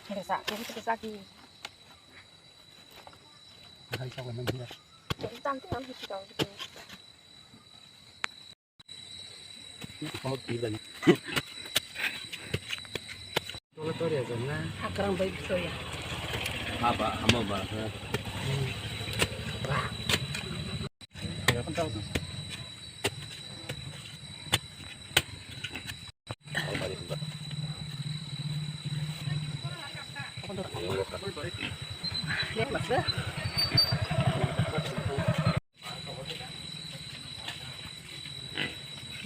Ada sakit lagi. Hai sao mình here. Jadi cantik kan sih kalau gitu. Có tí lần. Tôi để rồi na. Akarang baik saya. Apa? Amo ba? Ya kan tahu tuh. Lihat mas dah.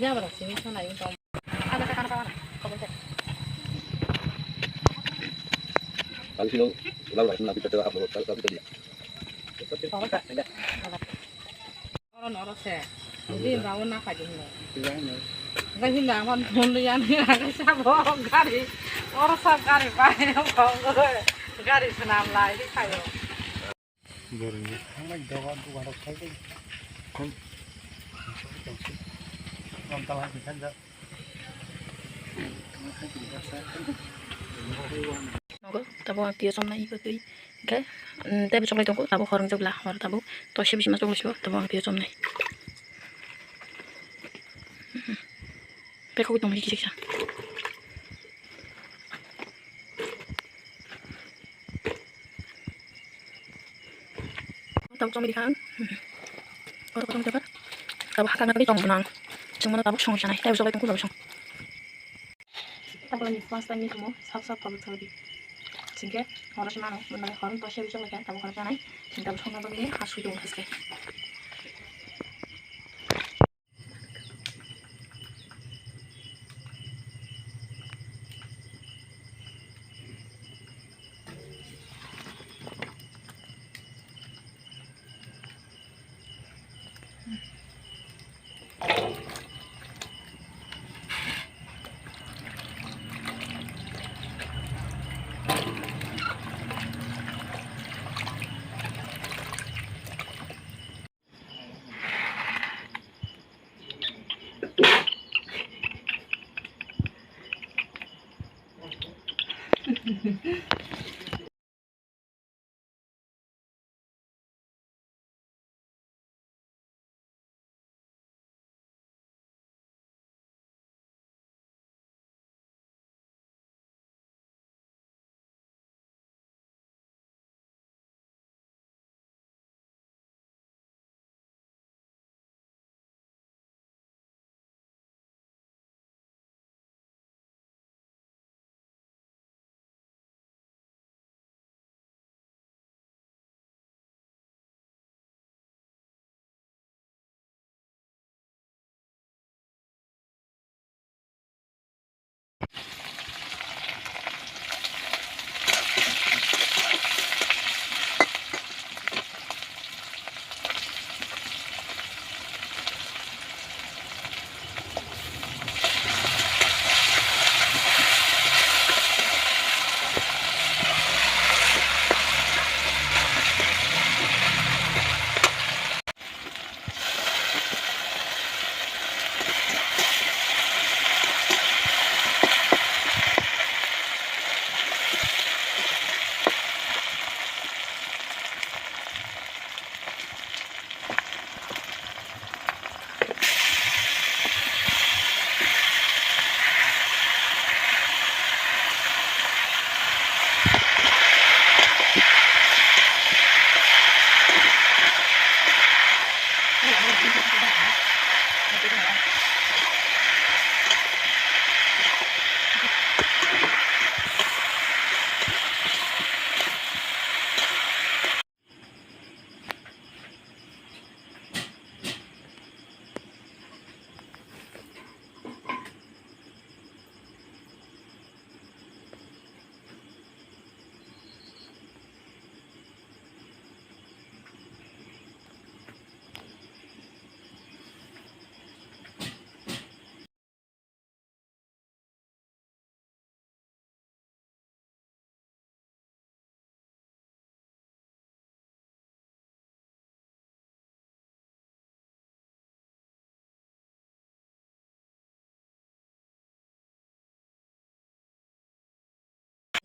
Ya berarti sini sana yung tom. Ada kawan-kawan. Kamu cek. Kalau sino ulang lagi nabi kita apa kalau tadi. Kamu cek. Orang saya. Jadi rawon nak aja nih. Enggak sih enggak mau nulian ya sabok gari. Orang sabgari pakai gari senam lah ini kayo. Gorengnya. Sama dawan tuh warok saya. Kon. Nonton lagi kan dah. Nogo, tabo tiyo somna iba tuh. Oke. Tapi coba itu tabo orang sebelah, orang tabo. Tosya bisa masuk lesbo, tabo tiyo somna. Peko itu masih kisah. Tabo somna di kan. Orang potong dapat. Tabo hakan lagi tong benar. Cuma tabo song sana. Tapi coba itu tabo song. Tabo lagi pas tanya kamu, sab tabo tadi. Sehingga orang mana, mana orang tosya bisa lagi tabo orang sana. Sehingga tabo song tabo ini harus itu harus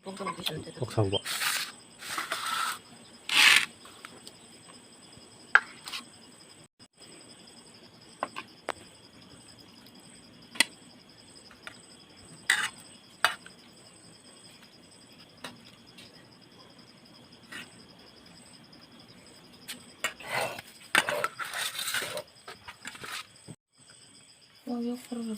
똥똥 드셔도 돼요. 옥상 봐. 옆으로